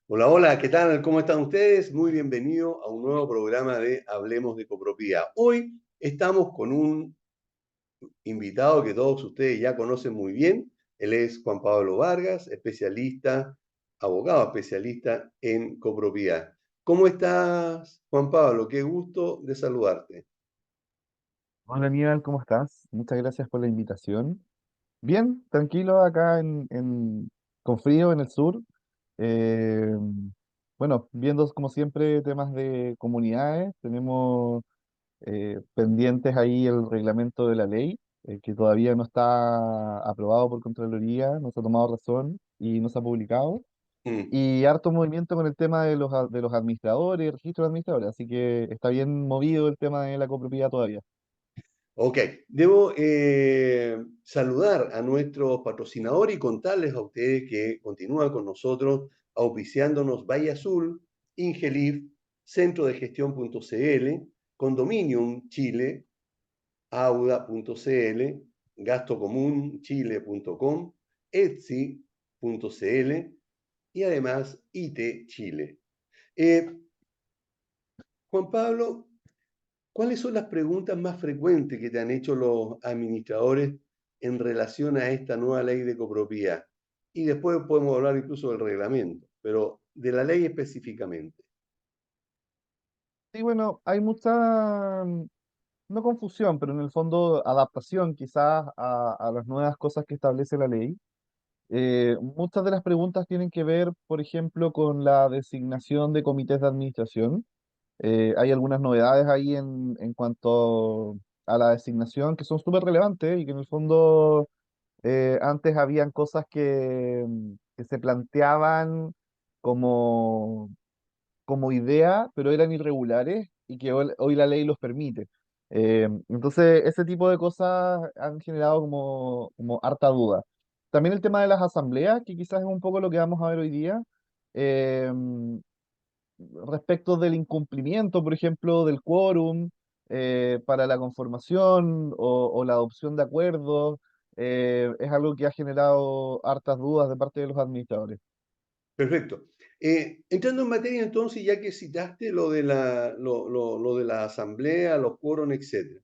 Hola, hola, ¿qué tal? ¿Cómo están ustedes? Muy bienvenido a un nuevo programa de Hablemos de Copropiedad. Hoy estamos con un invitado que todos ustedes ya conocen muy bien. Él es Juan Pablo Vargas, especialista, abogado especialista en copropiedad. ¿Cómo estás, Juan Pablo? Qué gusto de saludarte. Hola Aníbal, ¿cómo estás? Muchas gracias por la invitación. Bien, tranquilo acá con frío en el sur. Eh, bueno, viendo como siempre temas de comunidades, tenemos pendientes ahí el reglamento de la ley, que todavía no está aprobado por Contraloría, no se ha tomado razón y no se ha publicado. Mm. Y harto movimiento con el tema de de los administradores, el registro de administradores, así que está bien movido el tema de la copropiedad todavía. Ok, debo saludar a nuestros patrocinadores y contarles a ustedes que continúa con nosotros auspiciándonos Valle Azul, Ingelif, Centro de Gestión.cl, Condominium Chile, Auda.cl, Gastocomunchile.com, Etsy.cl y además IT Chile. Eh, Juan Pablo, ¿cuáles son las preguntas más frecuentes que te han hecho los administradores en relación a esta nueva ley de copropiedad? Y después podemos hablar incluso del reglamento, pero de la ley específicamente. Sí, bueno, hay mucha, no confusión, pero en el fondo adaptación quizás a las nuevas cosas que establece la ley. Muchas de las preguntas tienen que ver, por ejemplo, con la designación de comités de administración. Hay algunas novedades ahí en cuanto a la designación que son súper relevantes y que en el fondo antes habían cosas que se planteaban como como idea, pero eran irregulares y que hoy la ley los permite. Entonces, ese tipo de cosas han generado como harta duda. También el tema de las asambleas, que quizás es un poco lo que vamos a ver hoy día, eh, respecto del incumplimiento, por ejemplo, del quórum para la conformación o la adopción de acuerdos, es algo que ha generado hartas dudas de parte de los administradores. Perfecto. Entrando en materia entonces, ya que citaste lo de la asamblea, los quórum, etcétera.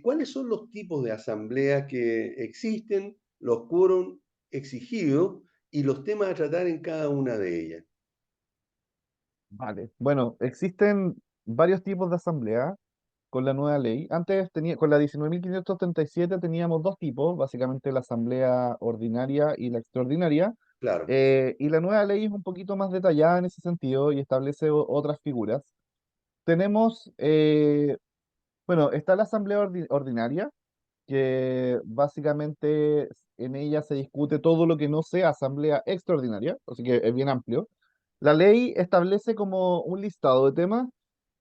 ¿Cuáles son los tipos de asambleas que existen, los quórum exigidos y los temas a tratar en cada una de ellas? Vale. Bueno, existen varios tipos de asamblea con la nueva ley. Antes con la 19.537 teníamos dos tipos, básicamente la asamblea ordinaria y la extraordinaria. Claro. Y la nueva ley es un poquito más detallada en ese sentido y establece otras figuras. Tenemos, bueno, está la asamblea ordinaria, que básicamente en ella se discute todo lo que no sea asamblea extraordinaria, así que es bien amplio. La ley establece como un listado de temas,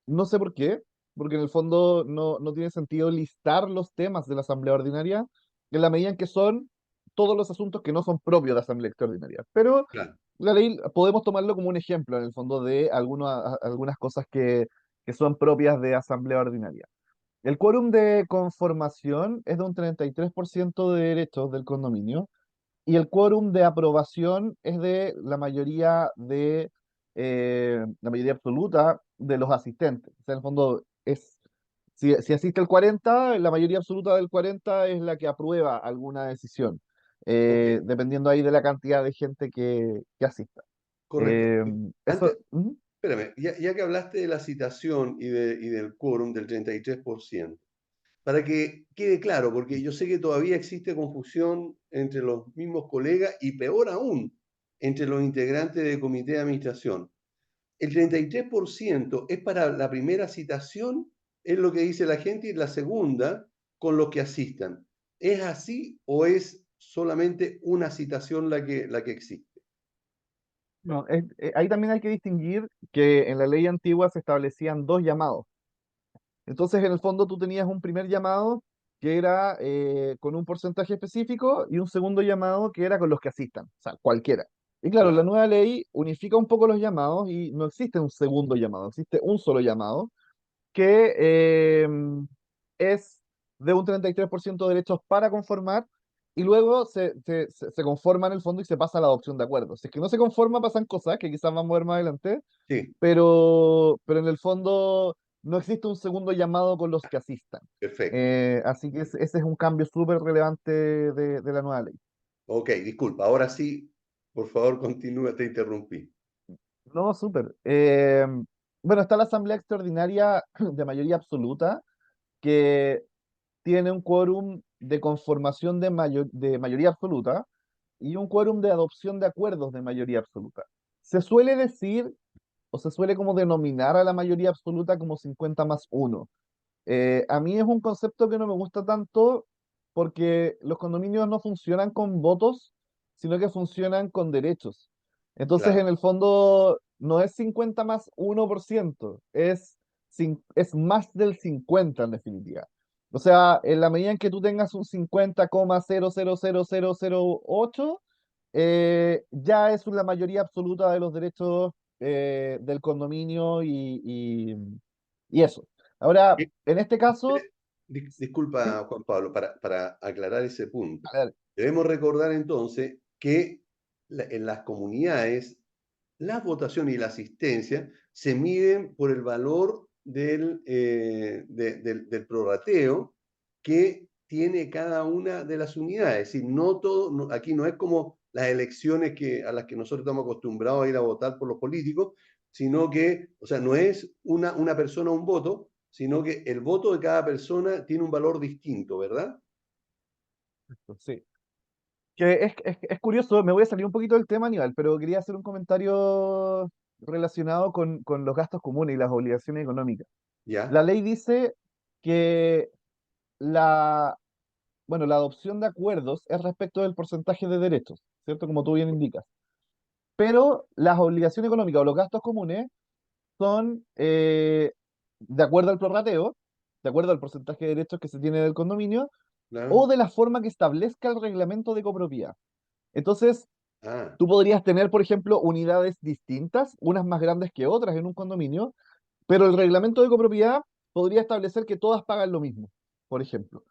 no sé por qué, porque en el fondo no tiene sentido listar los temas de la asamblea ordinaria en la medida en que son todos los asuntos que no son propios de la asamblea extraordinaria. Pero Claro. la ley podemos tomarlo como un ejemplo en el fondo de algunas cosas que son propias de asamblea ordinaria. El quórum de conformación es de un 33% de derechos del condominio y el quórum de aprobación es de la mayoría absoluta de los asistentes. O sea, en el fondo si asiste el 40, la mayoría absoluta del 40 es la que aprueba alguna decisión, Ok, dependiendo ahí de la cantidad de gente que asista. correcto. Eh, Antes, eso, ujú. espérame, ya que hablaste de la citación y del quórum del 33%, para que quede claro, porque yo sé que todavía existe confusión entre los mismos colegas y peor aún, entre los integrantes del comité de administración. El 33% es para la primera citación, es lo que dice la gente, y la segunda con los que asistan. ¿Es así o es solamente una citación la que existe? No, ahí también hay que distinguir que en la ley antigua se establecían dos llamados. Entonces, en el fondo, tú tenías un primer llamado que era con un porcentaje específico y un segundo llamado que era con los que asistan, o sea, cualquiera. Y claro, la Claro. nueva ley unifica un poco los llamados y no existe un segundo llamado, existe un solo llamado que es de un 33% de derechos para conformar y luego se conforma en el fondo y se pasa a la adopción de acuerdos. Si es que no se conforma, pasan cosas que quizás vamos a ver más adelante, Sí, pero en el fondo no existe un segundo llamado con los que asistan. perfecto. Así que ese es un cambio súper relevante de la nueva ley. Ok, disculpa, ahora sí, por favor, continúa, te interrumpí. No, súper. Bueno, está la Asamblea Extraordinaria de mayoría absoluta, que tiene un quórum de conformación de mayoría absoluta y un quórum de adopción de acuerdos de mayoría absoluta. Se suele decir, o se suele como denominar a la mayoría absoluta como 50+1. A mí es un concepto que no me gusta tanto porque los condominios no funcionan con votos, sino que funcionan con derechos. Entonces, Claro, en el fondo, no es 50+1%, es más del 50 en definitiva. O sea, en la medida en que tú tengas un 50,000008, ya es la mayoría absoluta de los derechos del condominio y eso. Ahora, Eh, en este caso, sí, Disculpa, Juan Pablo, para aclarar ese punto. dale, dale. Debemos recordar entonces que en las comunidades las votaciones y la asistencia se miden por el valor del prorrateo que tiene cada una de las unidades. Es decir, no todo, aquí no es como las elecciones a las que nosotros estamos acostumbrados a ir a votar por los políticos, sino que, o sea, no es una persona un voto, sino que el voto de cada persona tiene un valor distinto, ¿verdad? Sí. Que es curioso, me voy a salir un poquito del tema, Aníbal, pero quería hacer un comentario relacionado con los gastos comunes y las obligaciones económicas. ¿Ya? La ley dice que la, bueno, la adopción de acuerdos es respecto del porcentaje de derechos, ¿cierto? Como tú bien indicas. Pero las obligaciones económicas o los gastos comunes son de acuerdo al prorrateo, de acuerdo al porcentaje de derechos que se tiene del condominio, o ¿Claro? de la forma que establezca el reglamento de copropiedad. Entonces, Ah, tú podrías tener, por ejemplo, unidades distintas, unas más grandes que otras en un condominio, pero el reglamento de copropiedad podría establecer que todas pagan lo mismo, por ejemplo.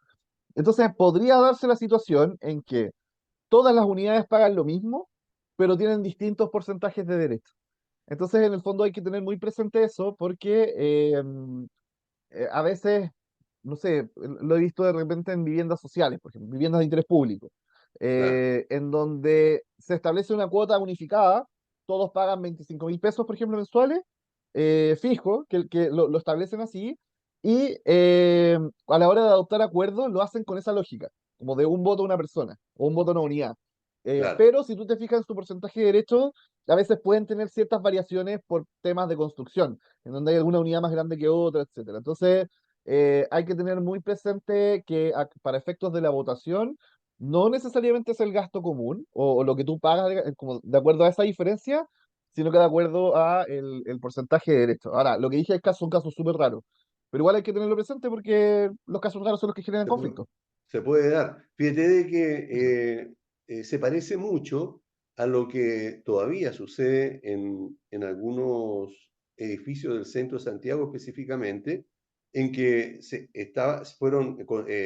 Entonces, podría darse la situación en que todas las unidades pagan lo mismo, pero tienen distintos porcentajes de derechos. Entonces, en el fondo hay que tener muy presente eso porque a veces, no sé, lo he visto de repente en viviendas sociales, por ejemplo, viviendas de interés público, claro, en donde se establece una cuota unificada, todos pagan 25.000 pesos, por ejemplo, mensuales, fijo, que lo establecen así, y a la hora de adoptar acuerdos lo hacen con esa lógica, como de un voto a una persona, o un voto a una unidad. claro. Pero si tú te fijas en su porcentaje de derechos, a veces pueden tener ciertas variaciones por temas de construcción en donde hay alguna unidad más grande que otra, etcétera. Entonces, hay que tener muy presente que para efectos de la votación, no necesariamente es el gasto común o lo que tú pagas como de acuerdo a esa diferencia, sino que de acuerdo a el porcentaje de derecho. Ahora, lo que dije es que son casos súper raros, pero igual hay que tenerlo presente porque los casos raros son los que generan Se puede, conflicto. se puede dar. Fíjate de que se parece mucho a lo que todavía sucede en algunos edificios del centro de Santiago específicamente, en que fueron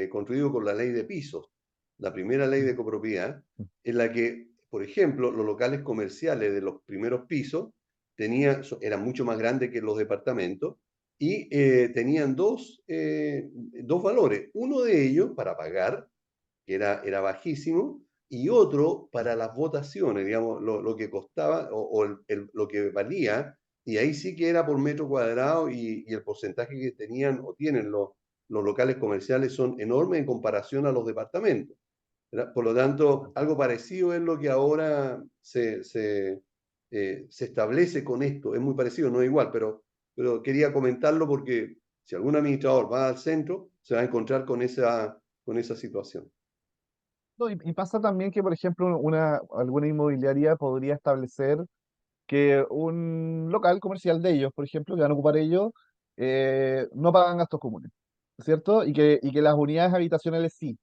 construidos con la ley de pisos, la primera ley de copropiedad, en la que, por ejemplo, los locales comerciales de los primeros pisos eran mucho más grandes que los departamentos y tenían dos valores. Uno de ellos para pagar, que era bajísimo, y otro para las votaciones, digamos, lo que costaba o lo que valía, y ahí sí que era por metro cuadrado y el porcentaje que tenían o tienen los locales comerciales son enormes en comparación a los departamentos. ¿Verdad? Por lo tanto, algo parecido es lo que ahora se establece con esto. Es muy parecido, no es igual, pero quería comentarlo porque si algún administrador va al centro, se va a encontrar con esa situación. No, y pasa también que, por ejemplo, alguna inmobiliaria podría establecer que un local comercial de ellos, por ejemplo, que van a ocupar ellos, no pagan gastos comunes, ¿cierto? Y que las unidades habitacionales sí.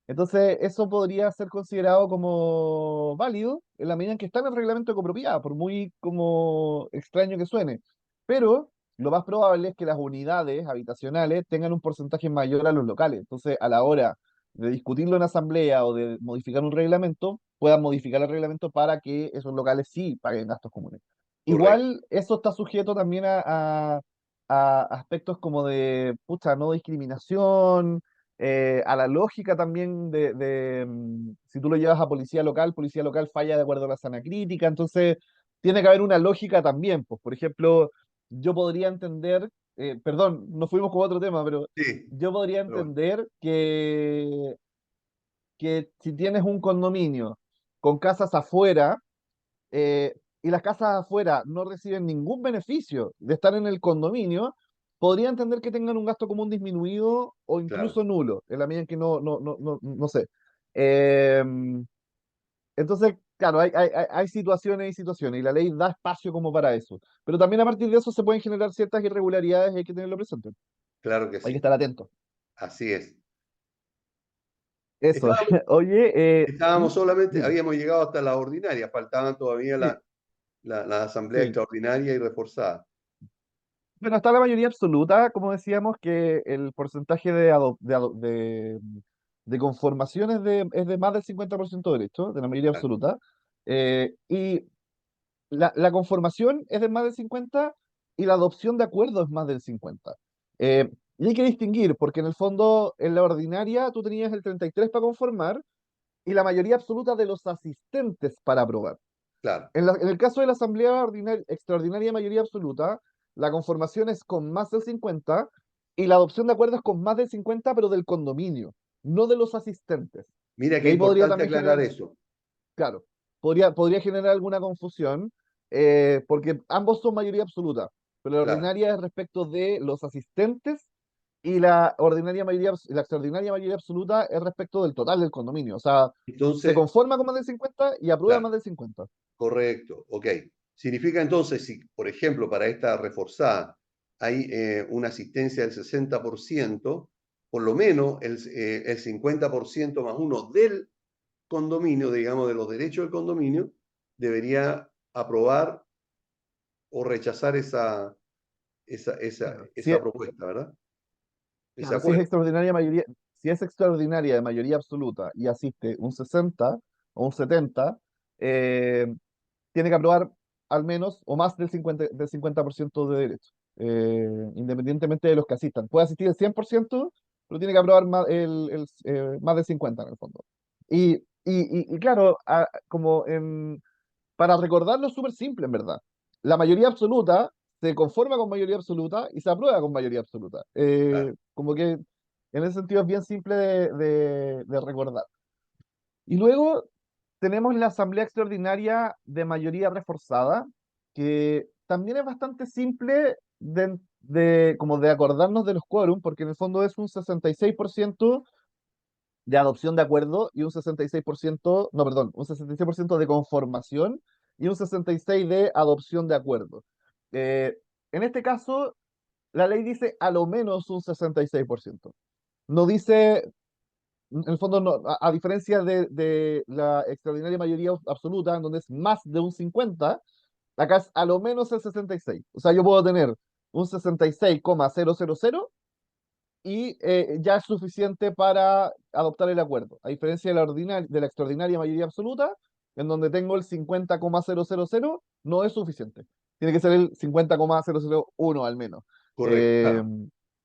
Entonces, eso podría ser considerado como válido en la medida en que está en el reglamento de copropiedad, por muy como extraño que suene. Pero lo más probable es que las unidades habitacionales tengan un porcentaje mayor a los locales. Entonces, a la hora de discutirlo en asamblea o de modificar un reglamento, puedan modificar el reglamento para que esos locales sí paguen gastos comunes. correcto, Igual eso está sujeto también a aspectos como de, pucha, no discriminación, a la lógica también si tú lo llevas a policía local falla de acuerdo a la sana crítica, entonces tiene que haber una lógica también, pues, por ejemplo, yo podría entender, perdón, nos fuimos con otro tema, pero sí, yo podría pero bueno, entender que si tienes un condominio con casas afuera, y las casas afuera no reciben ningún beneficio de estar en el condominio, podría entender que tengan un gasto común disminuido o claro, incluso nulo, en la medida en que no sé. Eh, entonces, claro, hay situaciones y situaciones, y la ley da espacio como para eso. Pero también a partir de eso se pueden generar ciertas irregularidades y hay que tenerlo presente. claro que Hay que sí, estar atento. así es. Eso. Estábamos, Oye, estábamos solamente, dime. habíamos llegado hasta la ordinaria, faltaban todavía Sí, la asamblea sí. extraordinaria y reforzada. Bueno, está la mayoría absoluta, como decíamos, que el porcentaje de conformación es de más del 50% de derecho, de la mayoría Claro. absoluta. Y la conformación es de más del 50 y la adopción de acuerdo es más del 50. Y hay que distinguir, porque en el fondo, en la ordinaria, tú tenías el 33 para conformar y la mayoría absoluta de los asistentes para aprobar. Claro. En el caso de la Asamblea Extraordinaria de mayoría absoluta, la conformación es con más del 50 y la adopción de acuerdos con más del 50, pero del condominio, no de los asistentes. Mira Y qué ahí podría importante también aclarar generar, eso. claro, podría generar alguna confusión, porque ambos son mayoría absoluta, pero la Claro. ordinaria es respecto de los asistentes y la extraordinaria mayoría absoluta es respecto del total del condominio. O sea, se Entonces, conforma con más del 50 y aprueba claro, más del 50. correcto. Ok. Significa entonces, si, por ejemplo, para esta reforzada hay una asistencia del 60%, por lo menos el 50% más uno del condominio, digamos, de los derechos del condominio, debería aprobar o rechazar Claro. esa propuesta, ¿verdad? Ese Claro, si es acuerdo. extraordinaria mayoría, si es extraordinaria de mayoría absoluta y asiste un 60 o un 70, eh, tiene que aprobar al menos o más del 50% de derechos, independientemente de los que asistan. Puede asistir el 100%, pero tiene que aprobar más del 50 en el fondo. Y claro, para recordarlo es súper simple, en verdad. La mayoría absoluta se conforma con mayoría absoluta y se aprueba con mayoría absoluta. Claro. Como que en ese sentido es bien simple de recordar. Y luego tenemos la Asamblea Extraordinaria de mayoría reforzada, que también es bastante simple como de acordarnos de los quórum, porque en el fondo es un 66% de adopción de acuerdo y un 66%, no, perdón, un 66% de conformación y un 66% de adopción de acuerdo. Eh, en este caso, la ley dice a lo menos un 66%. No dice, en el fondo, no, a diferencia de la extraordinaria mayoría absoluta, en donde es más de un 50, acá es a lo menos el 66. O sea, yo puedo tener un 66,000 y ya es suficiente para adoptar el acuerdo. A diferencia de la extraordinaria mayoría absoluta, en donde tengo el 50,000, no es suficiente. Tiene que ser el 50,001 al menos. Correcto. Eh,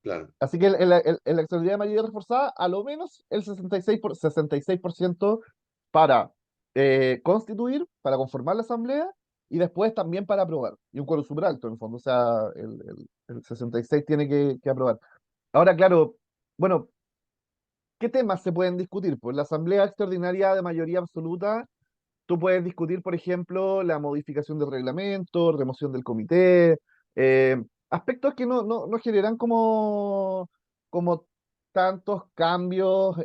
Claro. Claro. Así que en la extraordinaria mayoría reforzada, a lo menos el 66% para constituir, para conformar la asamblea y después también para aprobar. Y un quórum súper alto, en el fondo. O sea, el 66 tiene que aprobar. Ahora, claro, bueno, ¿qué temas se pueden discutir? Pues la Asamblea Extraordinaria de mayoría absoluta, tú puedes discutir, por ejemplo, la modificación del reglamento, remoción del comité, aspectos que no generan como tantos cambios,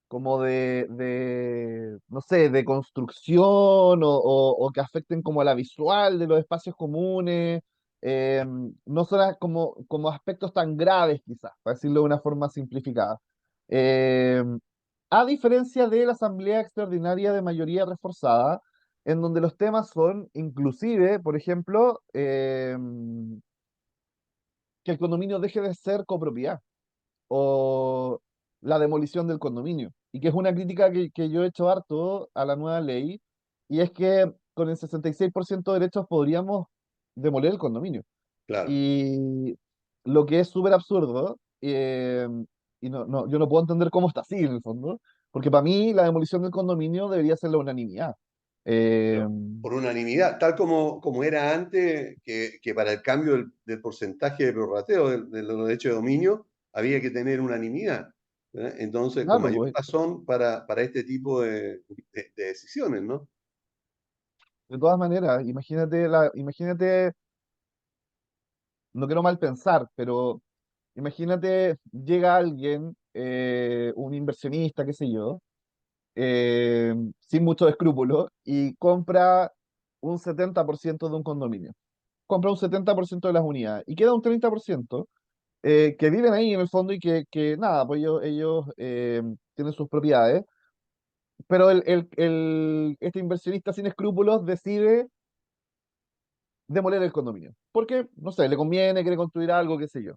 como no sé, de construcción o que afecten como a la visual de los espacios comunes, no son como aspectos tan graves quizás, para decirlo de una forma simplificada. Eh, a diferencia de la Asamblea Extraordinaria de Mayoría Reforzada, en donde los temas son inclusive, por ejemplo, que el condominio deje de ser copropiedad o la demolición del condominio. Y que es una crítica que yo he hecho harto a la nueva ley, y es que con el 66% de derechos podríamos demoler el condominio. claro. Y lo que es súper absurdo, y yo no puedo entender cómo está así en el fondo, porque para mí la demolición del condominio debería ser la unanimidad. Eh, Pero por unanimidad, tal como era antes, que para el cambio del porcentaje de prorrateo de los derechos de dominio había que tener unanimidad. Entonces, con claro, mayor pues, razón para este tipo de decisiones, ¿no? de todas maneras, imagínate, no quiero mal pensar, pero imagínate, llega alguien, un inversionista, qué sé yo, sin mucho escrúpulo, y compra un 70% de un condominio. Compra un 70% de las unidades y queda un 30% que viven ahí en el fondo y que nada, pues ellos tienen sus propiedades, pero este inversionista sin escrúpulos decide demoler el condominio. Porque, no sé, le conviene, quiere construir algo, qué sé yo.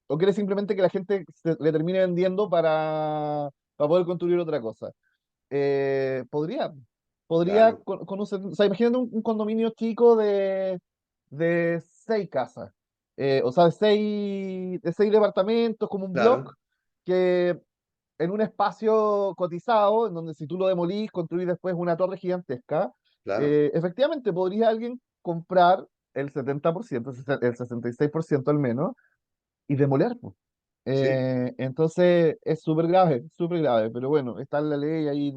O quiere simplemente que la gente le termine vendiendo para poder construir otra cosa. Podría, podría Claro, con o sea, imagínate un condominio chico de 6 casas, o sea, de seis departamentos, como un claro, block, que en un espacio cotizado, en donde si tú lo demolís, construís después una torre gigantesca, claro. efectivamente podría alguien comprar el 70%, el 66% al menos, y demoler, pues. Sí. Entonces es súper grave, pero bueno, está en la ley, ahí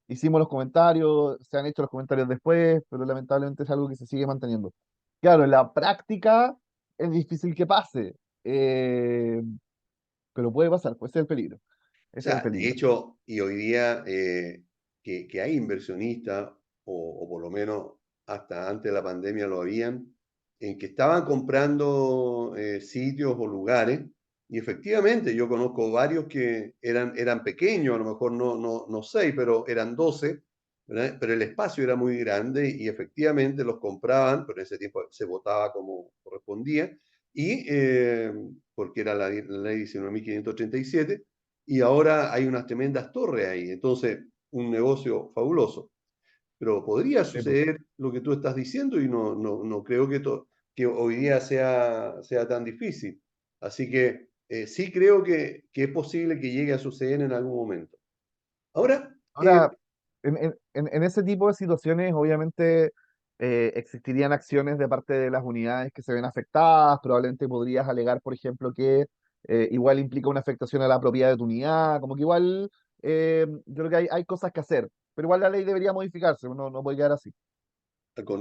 hicimos los comentarios, se han hecho los comentarios después, pero lamentablemente es algo que se sigue manteniendo. Claro, en la práctica es difícil que pase, pero puede pasar, pues ese es el peligro, O ese es el sea, de peligro. hecho, y hoy día que hay inversionistas, o por lo menos hasta antes de la pandemia lo habían, en que estaban comprando sitios o lugares, y efectivamente yo conozco varios que eran pequeños, a lo mejor no 6, pero eran 12, ¿verdad? Pero el espacio era muy grande y efectivamente los compraban, pero en ese tiempo se votaba como correspondía, y porque era la ley 19.537 y ahora hay unas tremendas torres ahí. Entonces, un negocio fabuloso. Pero podría Sí, pues. suceder lo que tú estás diciendo y no creo que hoy día sea tan difícil. Así que sí creo que es posible que llegue a suceder en algún momento. Ahora, Ahora, en ese tipo de situaciones, obviamente, existirían acciones de parte de las unidades que se ven afectadas. Probablemente podrías alegar, por ejemplo, que igual implica una afectación a la propiedad de tu unidad. Como que igual, yo creo que hay cosas que hacer. Pero igual la ley debería modificarse, no puede quedar así.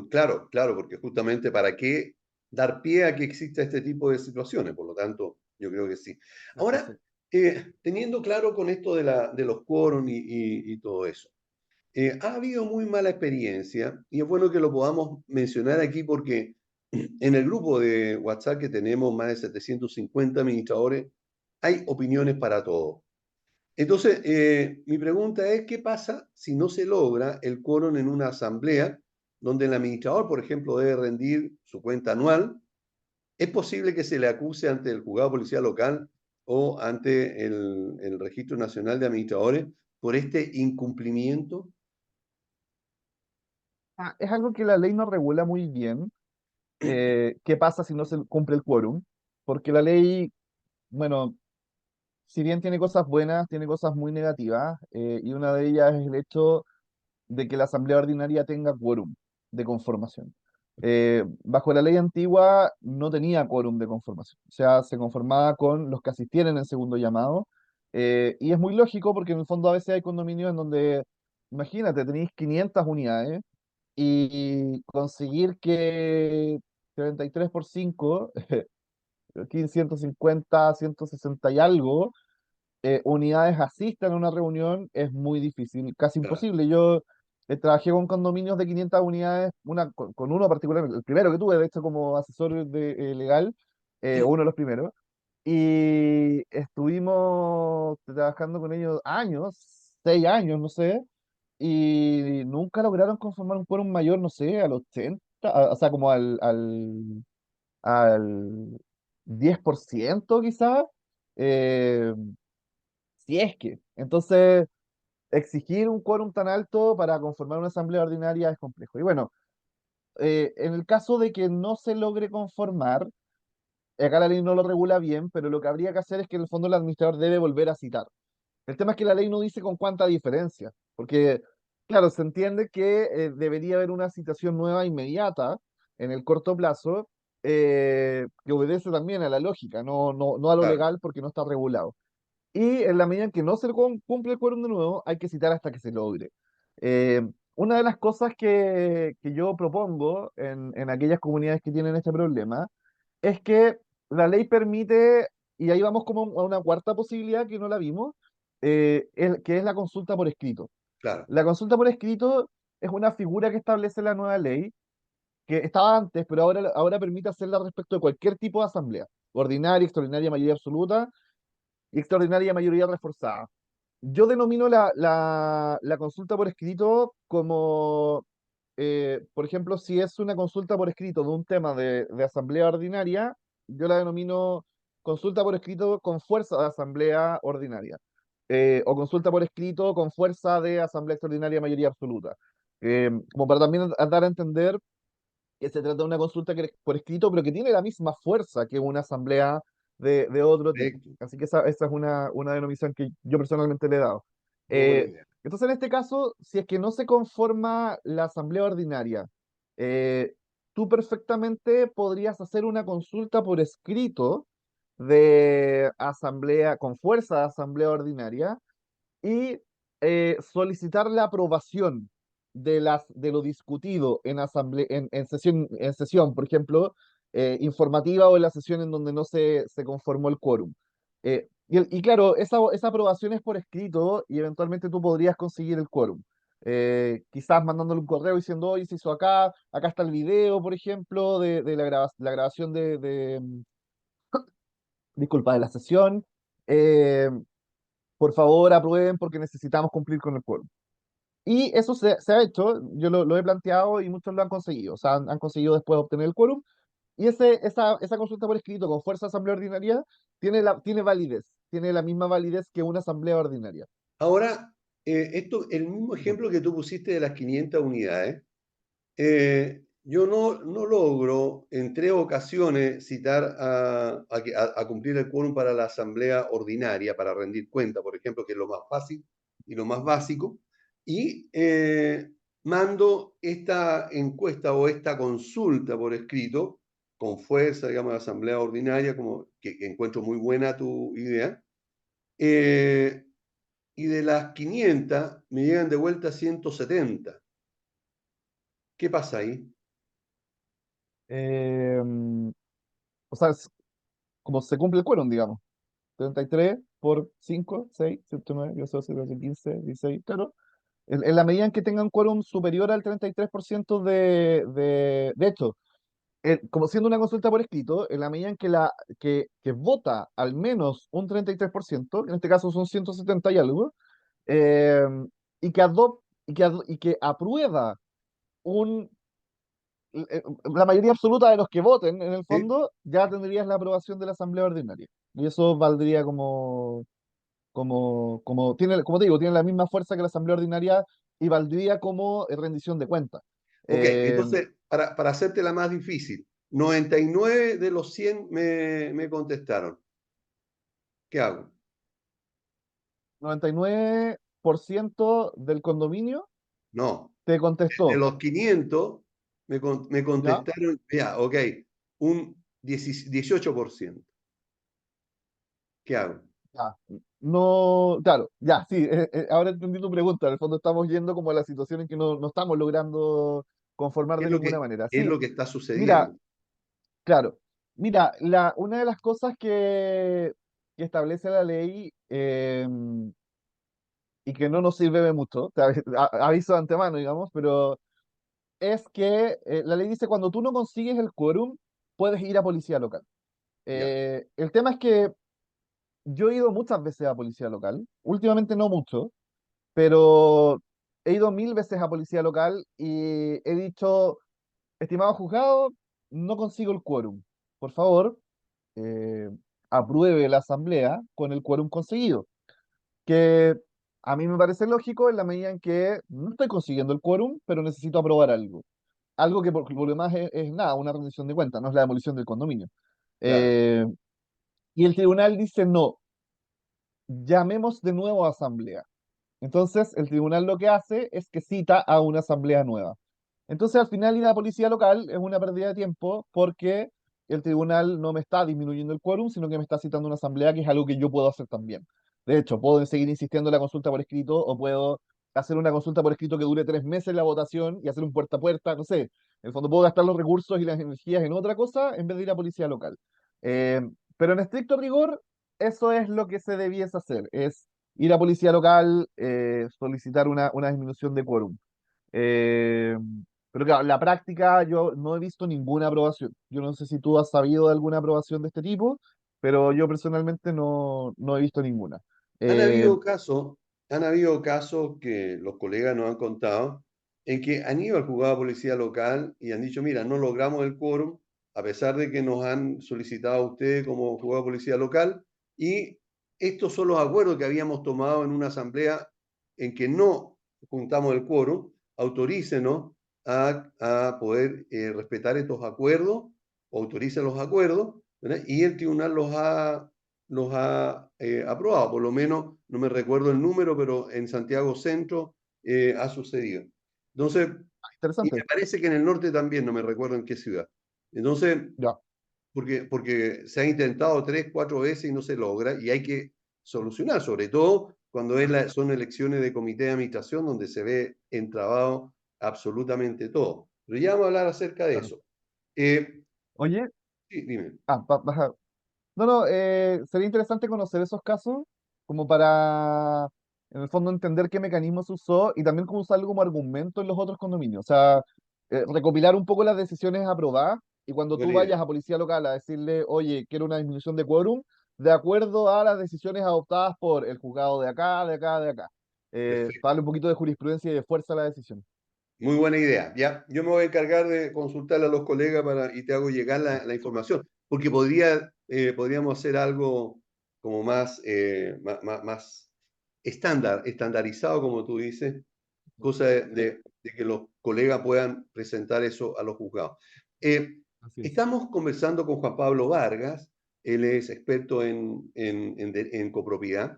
claro, claro, porque justamente para qué dar pie a que exista este tipo de situaciones, por lo tanto, yo creo que sí. Ahora, Exacto. teniendo claro con esto de los quórum y todo eso, ha habido muy mala experiencia y es bueno que lo podamos mencionar aquí porque en el grupo de WhatsApp que tenemos más de 750 administradores, hay opiniones para todo. Entonces, mi pregunta es, ¿qué pasa si no se logra el quórum en una asamblea donde el administrador, por ejemplo, debe rendir su cuenta anual? ¿Es posible que se le acuse ante el juzgado policial local o ante el Registro Nacional de Administradores por este incumplimiento? Es algo que la ley no regula muy bien. ¿Qué pasa si no se cumple el quórum? Porque la ley, bueno, si bien tiene cosas buenas, tiene cosas muy negativas, y una de ellas es el hecho de que la Asamblea Ordinaria tenga quórum de conformación. Bajo la ley antigua no tenía quórum de conformación, o sea, se conformaba con los que asistieran en segundo llamado, y es muy lógico porque en el fondo a veces hay condominios en donde, imagínate, tenéis 500 unidades y conseguir que 33 por 5, 150, 160 y algo, unidades asistan a una reunión es muy difícil, casi Claro. imposible. Yo trabajé con condominios de 500 unidades, con uno particular, el primero que tuve, de hecho, como asesor legal, uno de los primeros, y estuvimos trabajando con ellos años, 6 años, no sé, y nunca lograron conformar un quórum mayor, no sé, al 80, o sea, como al 10% quizás. Eh, Si es que. Entonces, exigir un quórum tan alto para conformar una asamblea ordinaria es complejo. Y bueno, en el caso de que no se logre conformar, acá la ley no lo regula bien, pero lo que habría que hacer es que en el fondo el administrador debe volver a citar. El tema es que la ley no dice con cuánta diferencia, porque, claro, se entiende que debería haber una citación nueva inmediata en el corto plazo, que obedece también a la lógica, no a lo Claro, legal porque no está regulado. Y en la medida en que no se cumple el quórum de nuevo, hay que citar hasta que se logre. Eh, una de las cosas que yo propongo en aquellas comunidades que tienen este problema es que la ley permite, y ahí vamos como a una cuarta posibilidad que no la vimos, que es la consulta por escrito. claro, La consulta por escrito es una figura que establece la nueva ley, que estaba antes, pero ahora permite hacerla respecto de cualquier tipo de asamblea, ordinaria, extraordinaria, mayoría absoluta y extraordinaria mayoría reforzada. Yo denomino la consulta por escrito como, por ejemplo, si es una consulta por escrito de un tema de asamblea ordinaria, yo la denomino consulta por escrito con fuerza de asamblea ordinaria, o consulta por escrito con fuerza de asamblea extraordinaria mayoría absoluta. Como para también dar a entender que se trata de una consulta por escrito, pero que tiene la misma fuerza que una asamblea de otro tipo. perfecto, Así que esa es una denominación que yo personalmente le he dado. muy buena Eh, idea. entonces, en este caso, si es que no se conforma la asamblea ordinaria, eh, tú perfectamente podrías hacer una consulta por escrito de asamblea, con fuerza de asamblea ordinaria, y solicitar la aprobación de lo discutido en, en sesión, por ejemplo, informativa o en la sesión en donde no se conformó el quórum. Y claro, esa aprobación es por escrito y eventualmente tú podrías conseguir el quórum. Quizás mandándole un correo diciendo, oye, se hizo acá, acá está el video, por ejemplo, de la grabación disculpa, de la sesión. Eh, por favor, aprueben porque necesitamos cumplir con el quórum. Y eso se ha hecho, yo lo he planteado y muchos lo han conseguido, o sea, han conseguido después obtener el quórum. Y esa consulta por escrito con fuerza de asamblea ordinaria tiene validez, tiene la misma validez que una asamblea ordinaria. Ahora, el mismo ejemplo que tú pusiste de las 500 unidades, yo no logro en 3 ocasiones citar a cumplir el quórum para la asamblea ordinaria, para rendir cuenta, por ejemplo, que es lo más fácil y lo más básico, y mando esta encuesta o esta consulta por escrito, con fuerza, digamos, a la asamblea ordinaria, como que encuentro muy buena tu idea, eh, y de las 500 me llegan de vuelta 170. ¿Qué pasa ahí? Eh, o sea, como se cumple el quórum, digamos. 33 por 5, 6, 7, 9, 10, 12, 13, 15, 16, claro. En la medida en que tengan quórum superior al 33% de hecho, como siendo una consulta por escrito, en la medida en que vota al menos un 33%, en este caso son 170 y algo, eh, y que y que aprueba un, la mayoría absoluta de los que voten, en el ¿Sí? fondo, ya tendrías la aprobación de la Asamblea Ordinaria. Y eso valdría como te digo, tiene la misma fuerza que la Asamblea Ordinaria y valdría como rendición de cuentas. Ok, Eh, entonces, para hacerte la más difícil, 99 de los 100 me contestaron. ¿Qué hago? 99% del condominio No, te de contestó, los 500 me ¿ya? contestaron, ya, ok, un 18%. ¿Qué hago? Ya. No, claro, ya, sí, ahora entendí tu pregunta. En el fondo estamos yendo como a la situación en que no estamos logrando conformar ¿Qué de es lo ninguna que, manera. qué es Sí, lo que está mira, sucediendo? claro, mira, una de las cosas que establece la ley y que no nos sirve de mucho, aviso de antemano, digamos, pero es que la ley dice cuando tú no consigues el quórum, puedes ir a policía local. Ya, El tema es que yo he ido muchas veces a policía local, últimamente no mucho, pero he ido 1000 veces a policía local y he dicho, estimado juzgado, no consigo el quórum. Por favor, eh, apruebe la asamblea con el quórum conseguido. que a mí me parece lógico en la medida en que no estoy consiguiendo el quórum, pero necesito aprobar algo. Algo que por lo demás es nada, una rendición de cuentas, no es la demolición del condominio. Claro. Eh, y el tribunal dice no, llamemos de nuevo a asamblea. Entonces, el tribunal lo que hace es que cita a una asamblea nueva. Entonces, al final, ir a la policía local es una pérdida de tiempo porque el tribunal no me está disminuyendo el quórum, sino que me está citando una asamblea, que es algo que yo puedo hacer también. De hecho, puedo seguir insistiendo en la consulta por escrito o puedo hacer una consulta por escrito que dure 3 meses la votación y hacer un puerta a puerta, no sé. En el fondo puedo gastar los recursos y las energías en otra cosa en vez de ir a policía local. Eh, pero en estricto rigor, eso es lo que se debiese hacer, es ir a policía local, solicitar una disminución de quórum. Eh, pero claro, en la práctica yo no he visto ninguna aprobación. Yo no sé si tú has sabido de alguna aprobación de este tipo, pero yo personalmente no he visto ninguna. Han Eh, habido casos, han habido casos que los colegas nos han contado en que han ido al juzgado de policía local y han dicho, mira, no logramos el quórum, a pesar de que nos han solicitado a ustedes como juzgado de policía local, y estos son los acuerdos que habíamos tomado en una asamblea en que no juntamos el quórum, autorícenos a poder respetar estos acuerdos, autoricen los acuerdos, ¿verdad? Y el tribunal los ha aprobado, por lo menos no me recuerdo el número, pero en Santiago Centro ha sucedido. Entonces, y me Interesante. parece que en el norte también, no me recuerdo en qué ciudad. Entonces, Ya, porque se ha intentado 3, 4 veces y no se logra y hay que solucionar, sobre todo cuando son elecciones de comité de administración donde se ve entrabado absolutamente todo. Pero ya vamos a hablar acerca de claro. eso. Oye, Sí, dime. no, no, sería interesante conocer esos casos como para, en el fondo, entender qué mecanismo se usó y también cómo usarlo como argumento en los otros condominios. O sea, recopilar un poco las decisiones aprobadas y cuando tú Buena idea. vayas a policía local a decirle, oye, quiero una disminución de quórum, de acuerdo a las decisiones adoptadas por el juzgado de acá, de acá, de acá. Para Perfecto. darle un poquito de jurisprudencia y de fuerza a la decisión. Muy buena idea. Ya, yo me voy a encargar de consultarle a los colegas y te hago llegar la Súper. información, porque podríamos hacer algo como más estandarizado, como tú dices, cosa Sí, de que los colegas puedan presentar eso a los juzgados. Eh, así es. Estamos conversando con Juan Pablo Vargas, él es experto en copropiedad,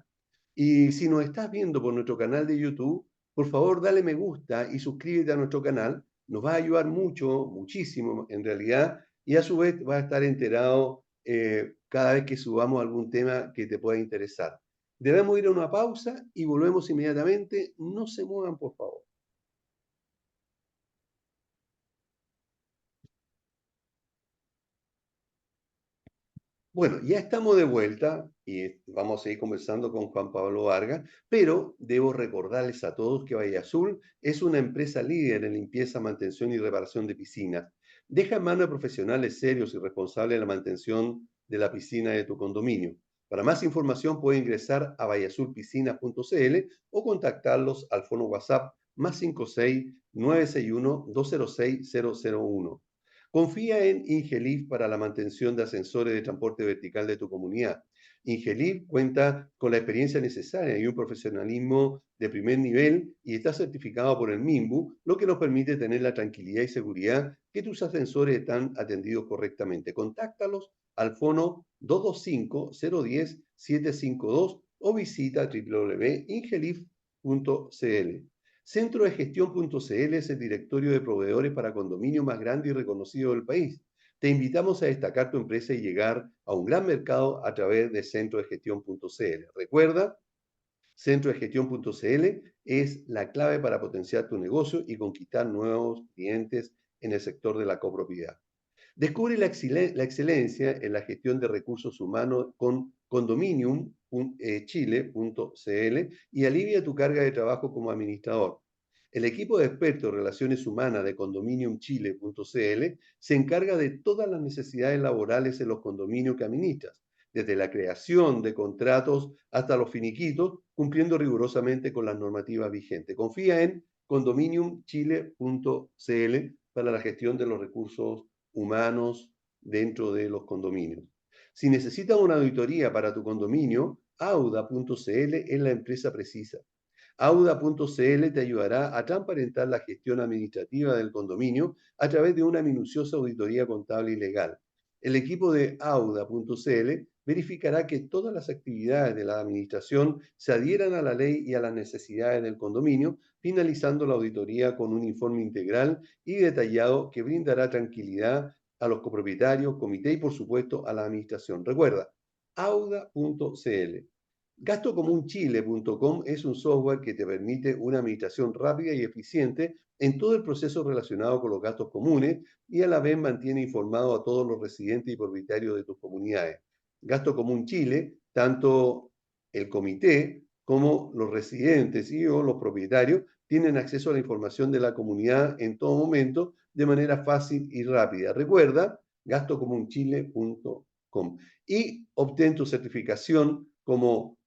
y si nos estás viendo por nuestro canal de YouTube, por favor dale me gusta y suscríbete a nuestro canal, nos va a ayudar mucho, muchísimo en realidad, y a su vez vas a estar enterado cada vez que subamos algún tema que te pueda interesar. Debemos ir a una pausa y volvemos inmediatamente. No se muevan, por favor. Bueno, ya estamos de vuelta y vamos a seguir conversando con Juan Pablo Vargas, pero debo recordarles a todos que Valle Azul es una empresa líder en limpieza, mantención y reparación de piscinas. Deja en manos de profesionales serios y responsables de la mantención de la piscina de tu condominio. Para más información puede ingresar a valleazulpiscinas.cl o contactarlos al fono WhatsApp +56 961 206 001. Confía en Ingelif para la mantención de ascensores de transporte vertical de tu comunidad. Ingelif cuenta con la experiencia necesaria y un profesionalismo de primer nivel y está certificado por el MIMBU, lo que nos permite tener la tranquilidad y seguridad que tus ascensores están atendidos correctamente. Contáctalos al fono 225-010-752 o visita www.ingelif.cl. Centro de Gestión.cl es el directorio de proveedores para condominio más grande y reconocido del país. Te invitamos a destacar tu empresa y llegar a un gran mercado a través de Centro de Gestión.cl. Recuerda, Centro de Gestión.cl es la clave para potenciar tu negocio y conquistar nuevos clientes en el sector de la copropiedad. Descubre la excelencia en la gestión de recursos humanos con condominium.chile.cl y alivia tu carga de trabajo como administrador. El equipo de expertos en relaciones humanas de condominiumchile.cl se encarga de todas las necesidades laborales en los condominios que administras, desde la creación de contratos hasta los finiquitos, cumpliendo rigurosamente con las normativas vigentes. Confía en condominiumchile.cl para la gestión de los recursos humanos dentro de los condominios. Si necesitas una auditoría para tu condominio, Auda.cl es la empresa precisa. Auda.cl te ayudará a transparentar la gestión administrativa del condominio a través de una minuciosa auditoría contable y legal. El equipo de Auda.cl verificará que todas las actividades de la administración se adhieran a la ley y a las necesidades del condominio, finalizando la auditoría con un informe integral y detallado que brindará tranquilidad a los copropietarios, comité y por supuesto a la administración. Recuerda, auda.cl. Gastocomunchile.com es un software que te permite una administración rápida y eficiente en todo el proceso relacionado con los gastos comunes y a la vez mantiene informado a todos los residentes y propietarios de tus comunidades. Gasto Común Chile, tanto el comité como los residentes y o los propietarios tienen acceso a la información de la comunidad en todo momento de manera fácil y rápida. Recuerda, gastocomunchile.com y obtén tu certificación como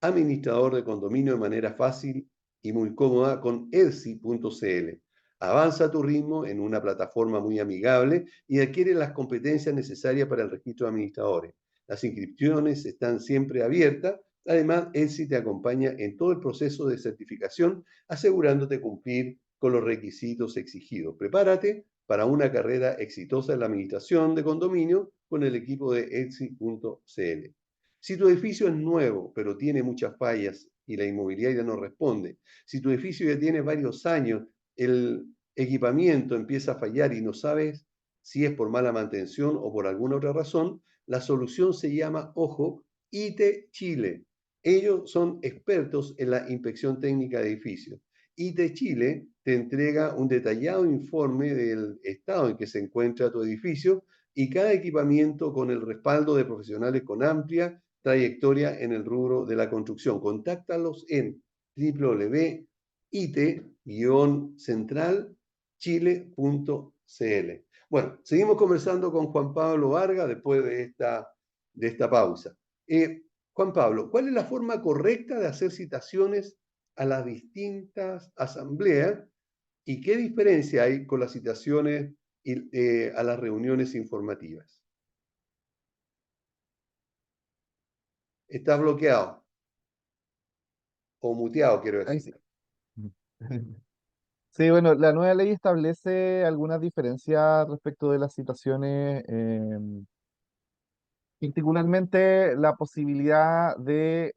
administrador de condominio de manera fácil y muy cómoda con Elsi.cl. Avanza a tu ritmo en una plataforma muy amigable y adquiere las competencias necesarias para el registro de administradores. Las inscripciones están siempre abiertas. Además, Elsi te acompaña en todo el proceso de certificación, asegurándote cumplir con los requisitos exigidos. Prepárate para una carrera exitosa en la administración de condominio con el equipo de Elsi.cl. Si tu edificio es nuevo, pero tiene muchas fallas y la inmobiliaria no responde, si tu edificio ya tiene varios años, el equipamiento empieza a fallar y no sabes si es por mala mantención o por alguna otra razón, la solución se llama, ojo, IT Chile. Ellos son expertos en la inspección técnica de edificios. IT Chile te entrega un detallado informe del estado en que se encuentra tu edificio y cada equipamiento con el respaldo de profesionales con amplia trayectoria en el rubro de la construcción. Contáctalos en www.it-centralchile.cl. Bueno, seguimos conversando con Juan Pablo Vargas después de esta pausa. Juan Pablo, ¿cuál es la forma correcta de hacer citaciones a las distintas asambleas y qué diferencia hay con las citaciones a las reuniones informativas? Está bloqueado o muteado, quiero Ahí decir. sí. Sí, bueno, la nueva ley establece algunas diferencias respecto de las citaciones, particularmente la posibilidad de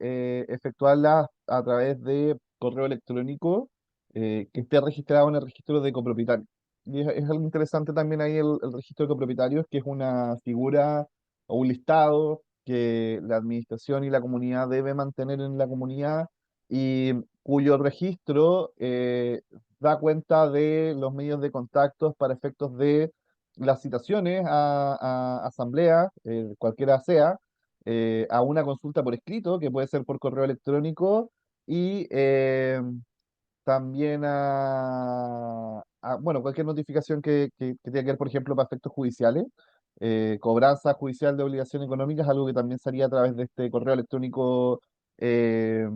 efectuarlas a través de correo electrónico que esté registrado en el registro de copropietarios. Y es algo interesante también ahí el registro de copropietarios, que es una figura o un listado que la administración y la comunidad debe mantener en la comunidad y cuyo registro da cuenta de los medios de contactos para efectos de las citaciones a asamblea, cualquiera sea, a una consulta por escrito, que puede ser por correo electrónico, y también bueno, cualquier notificación que tenga que ver, por ejemplo, para efectos judiciales. Cobranza judicial de obligación económica es algo que también sería a través de este correo electrónico eh,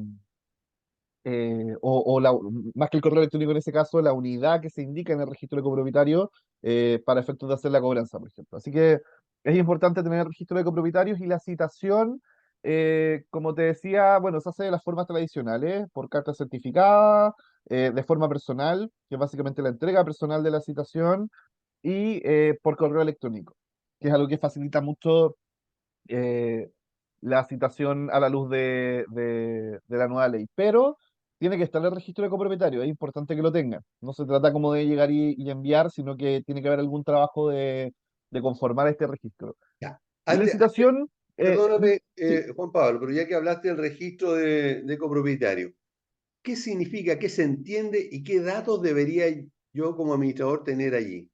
más que el correo electrónico en ese caso, la unidad que se indica en el registro de copropietarios para efectos de hacer la cobranza, por ejemplo. Así que es importante tener el registro de copropietarios y la citación, como te decía, bueno, se hace de las formas tradicionales, por carta certificada, de forma personal, que es básicamente la entrega personal de la citación, y por correo electrónico, que es algo que facilita mucho eh, la citación a la luz de la nueva ley. Pero tiene que estar en el registro de copropietario, es importante que lo tenga. No se trata como de llegar y enviar, sino que tiene que haber algún trabajo de conformar este registro. Ya. Y la citación, Perdóname, sí, Juan Pablo, pero ya que hablaste del registro de copropietario, ¿qué significa, qué se entiende y qué datos debería yo como administrador tener allí?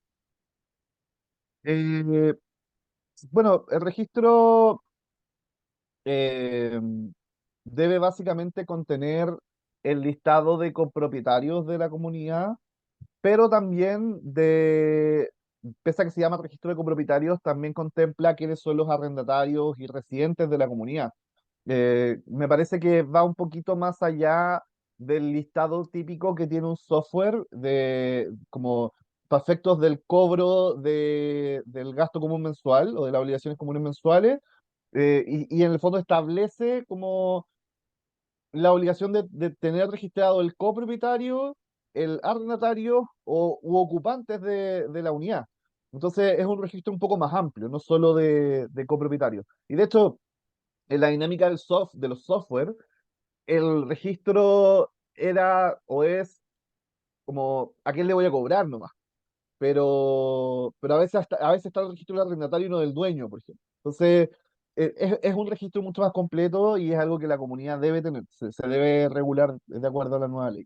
eh, bueno, el registro eh, debe básicamente contener el listado de copropietarios de la comunidad, pero también pese a que se llama registro de copropietarios, también contempla quiénes son los arrendatarios y residentes de la comunidad. Me parece que va un poquito más allá del listado típico que tiene un software de como para efectos del cobro del gasto común mensual o de las obligaciones comunes mensuales. y en el fondo establece como la obligación de tener registrado el copropietario, el arrendatario u ocupantes de la unidad. Entonces es un registro un poco más amplio, no solo de copropietarios. Y de hecho, en la dinámica de los software, el registro era o es como a quién le voy a cobrar nomás. Pero a veces está el registro del arrendatario y no del dueño, por ejemplo. Entonces, es un registro mucho más completo y es algo que la comunidad debe tener, se debe regular de acuerdo a la nueva ley.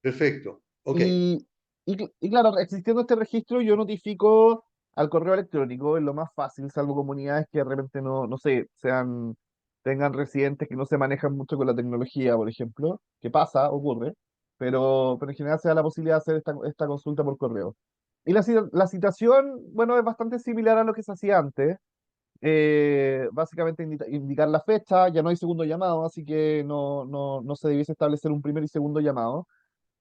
Perfecto. Ok. Y claro, existiendo este registro, yo notifico al correo electrónico, es lo más fácil, salvo comunidades que de repente no sé, tengan residentes que no se manejan mucho con la tecnología, por ejemplo, que pasa, ocurre, pero en general se da la posibilidad de hacer esta consulta por correo. Y la citación, bueno, es bastante similar a lo que se hacía antes. Básicamente indicar la fecha, ya no hay segundo llamado, así que no se debiese establecer un primer y segundo llamado.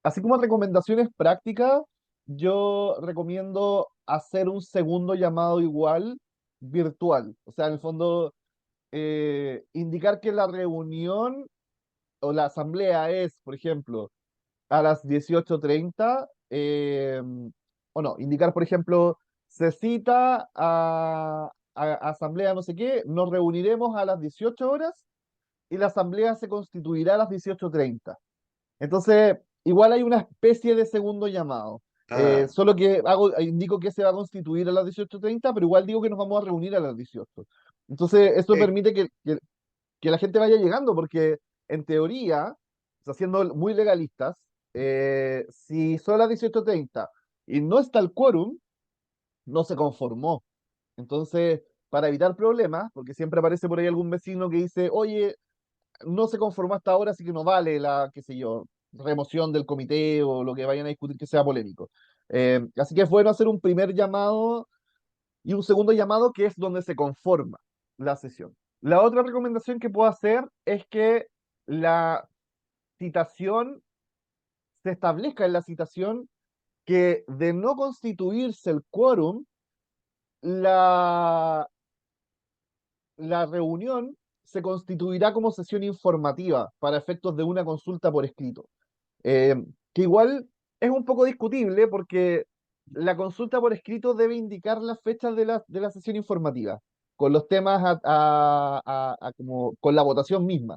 Así como recomendaciones prácticas, yo recomiendo hacer un segundo llamado igual virtual. O sea, en el fondo, indicar que la reunión o la asamblea es, por ejemplo, a las 18:30, o no, indicar, por ejemplo, se cita a asamblea no sé qué, nos reuniremos a las 18 horas y la asamblea se constituirá a las 18:30. Entonces, igual hay una especie de segundo llamado. Ah, Solo que indico que se va a constituir a las 18:30, pero igual digo que nos vamos a reunir a las 18. Entonces, eso perfecto. permite que la gente vaya llegando, porque en teoría, o sea, siendo muy legalistas, si son las 18:30 y no está el quórum, no se conformó. Entonces, para evitar problemas, porque siempre aparece por ahí algún vecino que dice, oye, no se conformó hasta ahora, así que no vale la, qué sé yo, remoción del comité o lo que vayan a discutir que sea polémico. Así que es bueno hacer un primer llamado y un segundo llamado que es donde se conforma la sesión. La otra recomendación que puedo hacer es que la citación, se establezca en la citación que de no constituirse el quórum, la, la reunión se constituirá como sesión informativa para efectos de una consulta por escrito. Eh, que igual es un poco discutible porque la consulta por escrito debe indicar las fechas de la sesión informativa, con los temas como con la votación misma.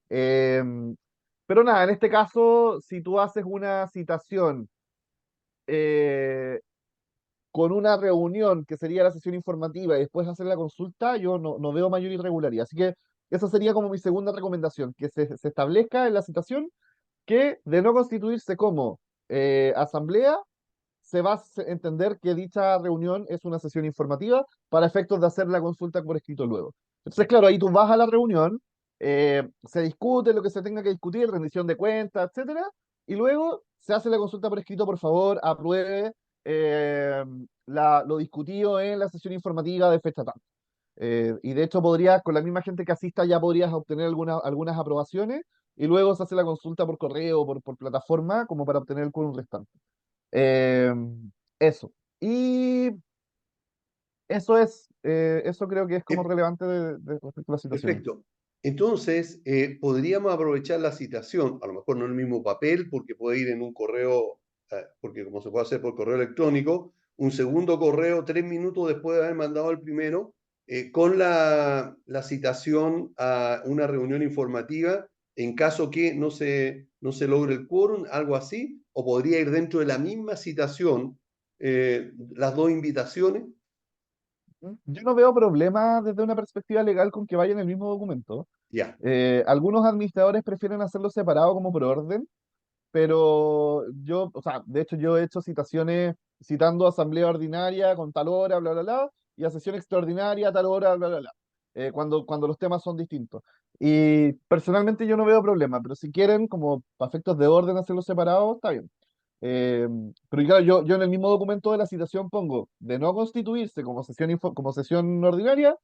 Eh, pero nada, en este caso, si tú haces una citación eh, con una reunión que sería la sesión informativa y después hacer la consulta, yo no veo mayor irregularidad. Así que esa sería como mi segunda recomendación, que se establezca en la citación que de no constituirse como asamblea, se va a entender que dicha reunión es una sesión informativa para efectos de hacer la consulta por escrito luego. Entonces, claro, ahí tú vas a la reunión, se discute lo que se tenga que discutir, rendición de cuentas, etcétera, y luego se hace la consulta por escrito, por favor, apruebe eh, lo discutido en la sesión informativa de fecha tal. Y de hecho podrías, con la misma gente que asista, ya podrías obtener algunas aprobaciones y luego se hace la consulta por correo o por plataforma como para obtener el quórum restante. Eh, Eso. Y eso creo que es como Eh, relevante de respecto a las situaciones. Perfecto. Entonces, podríamos aprovechar la citación, a lo mejor no en el mismo papel, porque puede ir en un correo, porque como se puede hacer por correo electrónico, un segundo correo 3 minutos después de haber mandado el primero, con la citación a una reunión informativa, en caso que no se logre el quórum, algo así, o podría ir dentro de la misma citación, las dos invitaciones. Yo no veo problema desde una perspectiva legal con que vaya en el mismo documento. Ya. Algunos administradores prefieren hacerlo separado como por orden, pero yo, o sea, de hecho yo he hecho citaciones citando asamblea ordinaria con tal hora, bla, bla, bla, y a sesión extraordinaria tal hora, bla, bla, bla, cuando los temas son distintos. Y personalmente yo no veo problema, pero si quieren, como para efectos de orden hacerlo separado, está bien. Eh, pero claro, yo en el mismo documento de la citación pongo de no constituirse como como sesión ordinaria,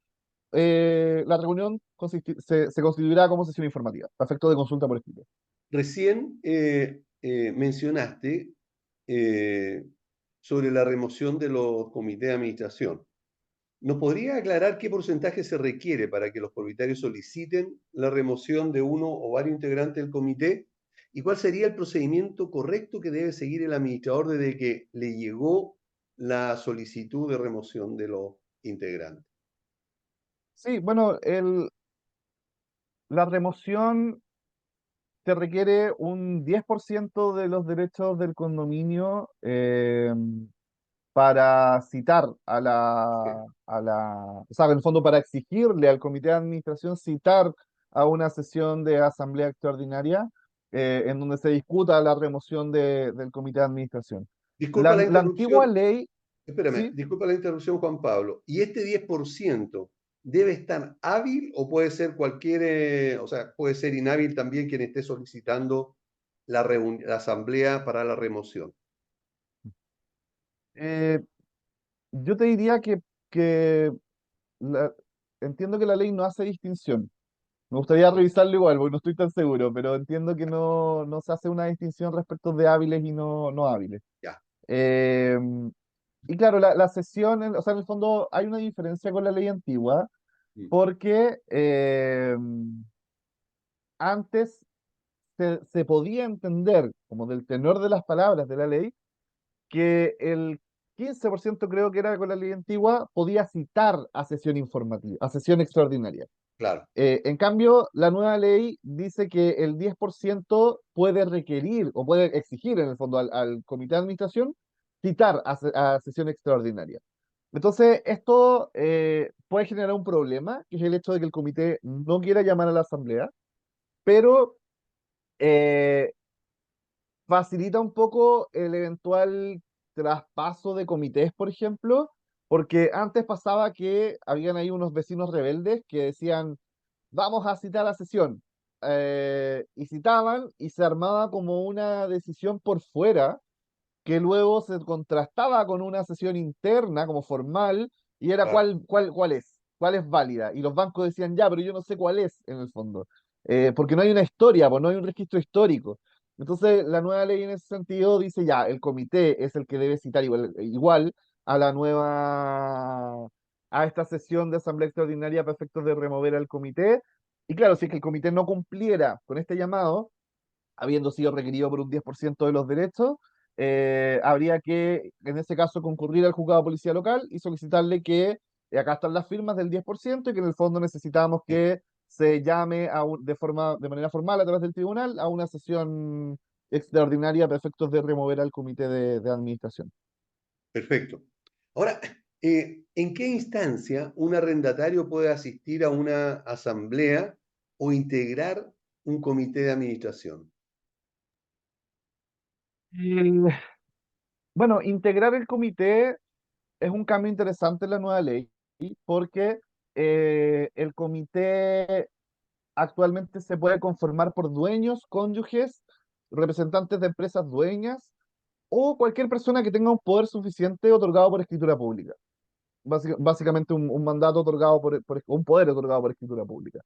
la reunión se constituirá como sesión informativa, para efectos de consulta por escrito. Recién mencionaste eh, sobre la remoción de los comités de administración. ¿Nos podría aclarar qué porcentaje se requiere para que los propietarios soliciten la remoción de uno o varios integrantes del comité? ¿Y cuál sería el procedimiento correcto que debe seguir el administrador desde que le llegó la solicitud de remoción de los integrantes? Sí, bueno, la remoción te requiere un 10% de los derechos del condominio para citar Sí. o sea, en el fondo para exigirle al comité de administración citar a una sesión de asamblea extraordinaria en donde se discuta la remoción del comité de administración. Disculpa la La antigua interrupción, ley, espérame, sí, disculpa la interrupción, Juan Pablo. ¿Y este 10% debe estar hábil o puede ser cualquier, o sea, puede ser inhábil también quien esté solicitando la asamblea para la remoción? eh, yo te diría que la- entiendo que la ley no hace distinción. Me gustaría revisarlo igual, porque no estoy tan seguro, pero entiendo que no se hace una distinción respecto de hábiles y no hábiles. Ya. Eh, y claro, la sesión, o sea, en el fondo hay una diferencia con la ley antigua, Mm. porque antes se podía entender, como del tenor de las palabras de la ley, que el 15% creo que era con la ley antigua, podía citar a sesión informativa, a sesión extraordinaria. Claro, En cambio, la nueva ley dice que el 10% puede requerir o puede exigir en el fondo al comité de administración citar a sesión extraordinaria. Entonces, esto puede generar un problema, que es el hecho de que el comité no quiera llamar a la asamblea, pero eh, facilita un poco el eventual traspaso de comités, por ejemplo, porque antes pasaba que habían ahí unos vecinos rebeldes que decían, vamos a citar la sesión. Y citaban y se armaba como una decisión por fuera que luego se contrastaba con una sesión interna como formal y era claro. cuál es válida. Y los bancos decían, ya, pero yo no sé cuál es en el fondo. Porque no hay una historia, pues no hay un registro histórico. Entonces, la nueva ley en ese sentido dice ya, el comité es el que debe citar igual a la nueva, a esta sesión de asamblea extraordinaria para efectos de remover al comité. Y claro, si es que el comité no cumpliera con este llamado, habiendo sido requerido por un 10% de los derechos, habría que, en ese caso, concurrir al juzgado de policía local y solicitarle que acá están las firmas del 10% y que en el fondo necesitamos Sí, que se llame de manera formal a través del tribunal a una sesión extraordinaria para efectos de remover al comité de administración. perfecto. Ahora, ¿en qué instancia un arrendatario puede asistir a una asamblea o integrar un comité de administración? Eh, Bueno, integrar el comité es un cambio interesante en la nueva ley, porque el comité actualmente se puede conformar por dueños, cónyuges, representantes de empresas dueñas o cualquier persona que tenga un poder suficiente otorgado por escritura pública. Básicamente un mandato otorgado un poder otorgado por escritura pública.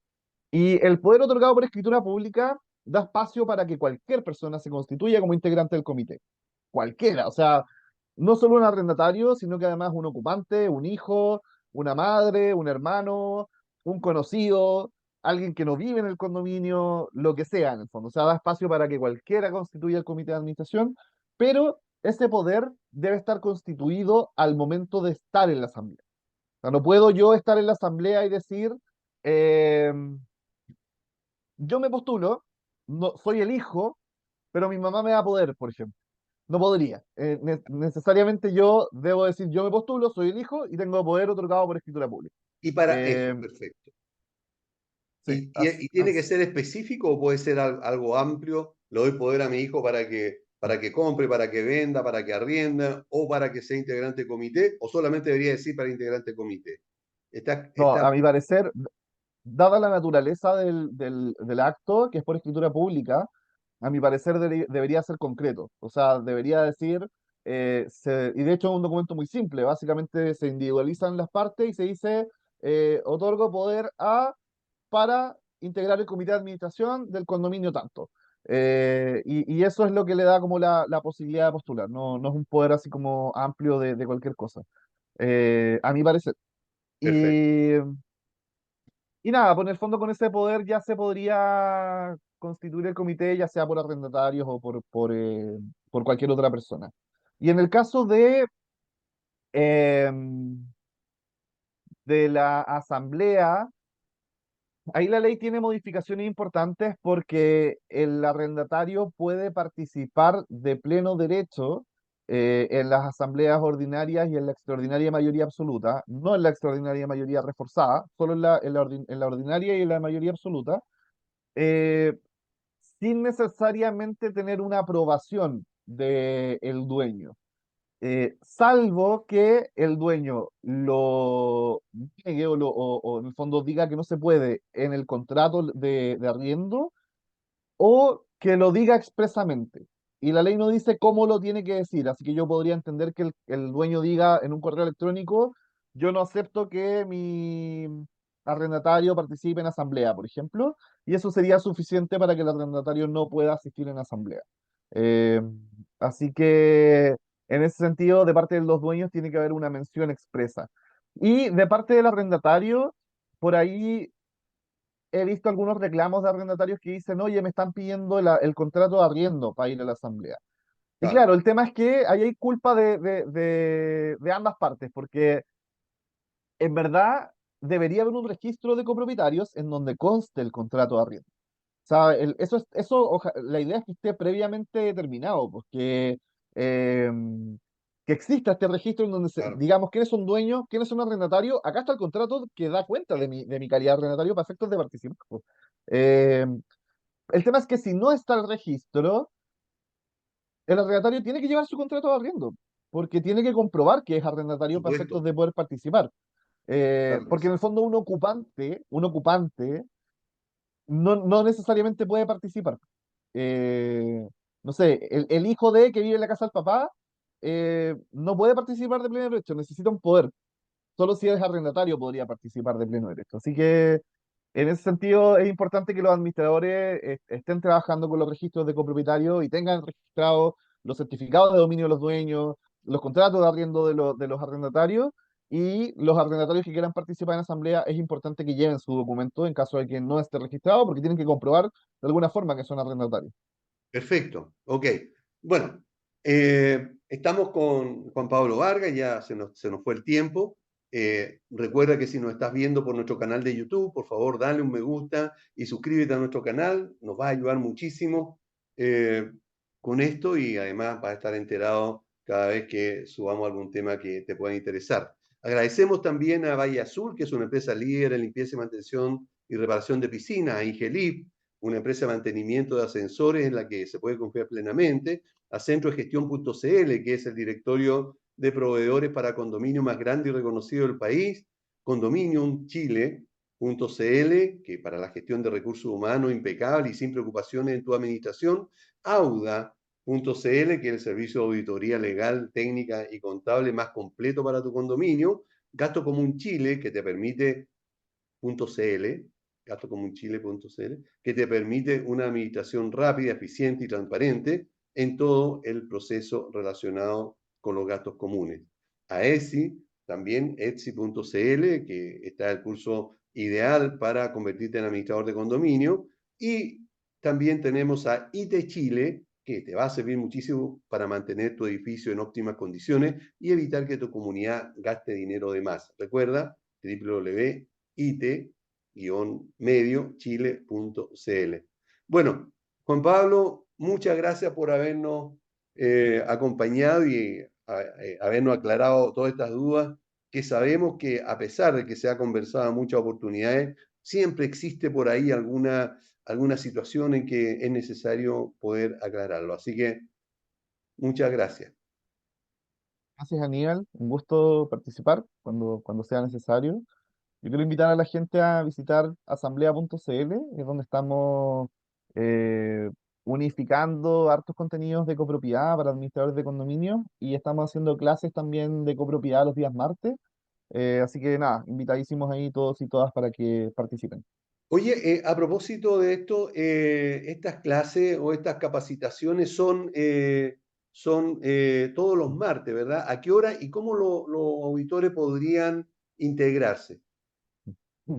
Y el poder otorgado por escritura pública da espacio para que cualquier persona se constituya como integrante del comité. Cualquiera, o sea, no solo un arrendatario, sino que además un ocupante, un hijo, una madre, un hermano, un conocido, alguien que no vive en el condominio, lo que sea en el fondo. O sea, da espacio para que cualquiera constituya el comité de administración, pero ese poder debe estar constituido al momento de estar en la asamblea. O sea, no puedo yo estar en la asamblea y decir, eh, yo me postulo, no, soy el hijo, pero mi mamá me da poder, por ejemplo. No podría. Necesariamente yo debo decir, yo me postulo, soy el hijo y tengo poder otorgado por escritura pública. Y para eso, Eh, perfecto. sí, ¿Y tiene que ser específico o puede ser algo amplio? Le doy poder a mi hijo para que compre, para que venda, para que arrienda o para que sea integrante de comité, o solamente debería decir para integrante de comité. no, Está, a mi parecer, dada la naturaleza del acto, que es por escritura pública, a mi parecer debería ser concreto. O sea, debería decir, y de hecho es un documento muy simple, básicamente se individualizan las partes y se dice, otorgo poder a para integrar el comité de administración del condominio tanto. Y eso es lo que le da como la posibilidad de postular, no es un poder así como amplio de cualquier cosa. A mi parecer. perfecto. Y, y nada, pues en el fondo con ese poder ya se podría constituir el comité, ya sea por arrendatarios o por cualquier otra persona. Y en el caso de la asamblea, ahí la ley tiene modificaciones importantes porque el arrendatario puede participar de pleno derecho en las asambleas ordinarias y en la extraordinaria mayoría absoluta, no en la extraordinaria mayoría reforzada, solo en la ordinaria y en la mayoría absoluta, eh, sin necesariamente tener una aprobación del dueño. Salvo que el dueño lo niegue o en el fondo diga que no se puede en el contrato de arriendo o que lo diga expresamente. Y la ley no dice cómo lo tiene que decir, así que yo podría entender que el dueño diga en un correo electrónico, yo no acepto que mi arrendatario participe en asamblea, por ejemplo, y eso sería suficiente para que el arrendatario no pueda asistir en asamblea. Eh, Así que en ese sentido, de parte de los dueños tiene que haber una mención expresa. Y de parte del arrendatario, por ahí he visto algunos reclamos de arrendatarios que dicen, oye, me están pidiendo el contrato de arriendo para ir a la asamblea. Y Claro, claro, el tema es que ahí hay culpa de ambas partes, porque en verdad debería haber un registro de copropietarios en donde conste el contrato de arriendo. O sea, la idea es que esté previamente determinado, porque eh, que exista este registro en donde claro. digamos quiénes son dueños, quiénes son arrendatarios. Acá está el contrato que da cuenta de mi calidad de arrendatario para efectos de participar, pues. Eh, el tema es que si no está el registro, el arrendatario tiene que llevar su contrato de arriendo, porque tiene que comprobar que es Por arrendatario para efectos supuesto, de poder participar. claro que Porque en sí. el fondo un ocupante no necesariamente puede participar. Eh, no sé, el hijo de que vive en la casa del papá no puede participar de pleno derecho, necesita un poder. Solo si eres arrendatario podría participar de pleno derecho. Así que en ese sentido es importante que los administradores estén trabajando con los registros de copropietarios y tengan registrados los certificados de dominio de los dueños, los contratos de arriendo de los arrendatarios y los arrendatarios que quieran participar en asamblea es importante que lleven su documento en caso de que no esté registrado porque tienen que comprobar de alguna forma que son arrendatarios. Perfecto, ok. Bueno, estamos con Juan Pablo Vargas, ya se nos fue el tiempo. Recuerda que si nos estás viendo por nuestro canal de YouTube, por favor, dale un me gusta y suscríbete a nuestro canal, nos va a ayudar muchísimo eh, con esto y además vas a estar enterado cada vez que subamos algún tema que te pueda interesar. Agradecemos también a Valle Azul, que es una empresa líder en limpieza y mantención y reparación de piscinas, a Ingelip, una empresa de mantenimiento de ascensores en la que se puede confiar plenamente, a Centro de Gestión.cl, que es el directorio de proveedores para condominio más grande y reconocido del país, Condominium Chile.cl, que para la gestión de recursos humanos impecable y sin preocupaciones en tu administración, Auda.cl, que es el servicio de auditoría legal, técnica y contable más completo para tu condominio, Gasto Común Chile, que te permite .cl, gastocomunchile.cl, que te permite una administración rápida, eficiente y transparente en todo el proceso relacionado con los gastos comunes. A ESI, también etsi.cl, que está el curso ideal para convertirte en administrador de condominio. Y también tenemos a IT Chile, que te va a servir muchísimo para mantener tu edificio en óptimas condiciones y evitar que tu comunidad gaste dinero de más. Recuerda, www.it-mediochile.cl. Bueno, Juan Pablo, muchas gracias por habernos acompañado y habernos aclarado todas estas dudas, que sabemos que a pesar de que se ha conversado en muchas oportunidades, siempre existe por ahí alguna situación en que es necesario poder aclararlo. Así que muchas gracias. Gracias, Aníbal. Un gusto participar cuando sea necesario. Yo quiero invitar a la gente a visitar asamblea.cl, es donde estamos eh, unificando hartos contenidos de copropiedad para administradores de condominio y estamos haciendo clases también de copropiedad los días martes. Así que nada, invitadísimos ahí todos y todas para que participen. Oye, a propósito de esto, estas clases o estas capacitaciones son todos los martes, ¿verdad? ¿A qué hora y cómo los auditores podrían integrarse.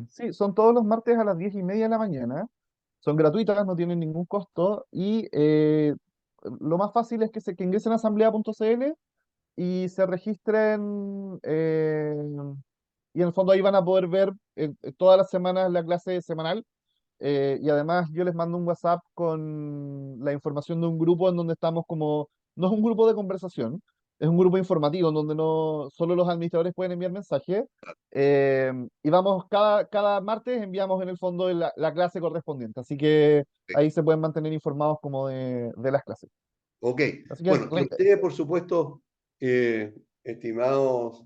Sí, son todos los martes a las 10:30 de la mañana. Son gratuitas, no tienen ningún costo y lo más fácil es que ingresen a asamblea.cl y se registren y en el fondo ahí van a poder ver todas las semanas la clase semanal y además yo les mando un WhatsApp con la información de un grupo en donde estamos como, no es un grupo de conversación, es un grupo informativo en donde no solo los administradores pueden enviar mensajes y vamos, cada martes enviamos en el fondo la clase correspondiente, así que ahí se pueden mantener informados como de las clases. Ok, Así que bueno, y a ustedes, por supuesto, estimados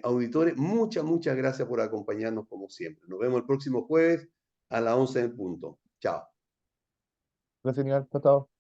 auditores, muchas gracias por acompañarnos como siempre. Nos vemos el próximo jueves a las 11 en punto. Chao. gracias, Chao, chao.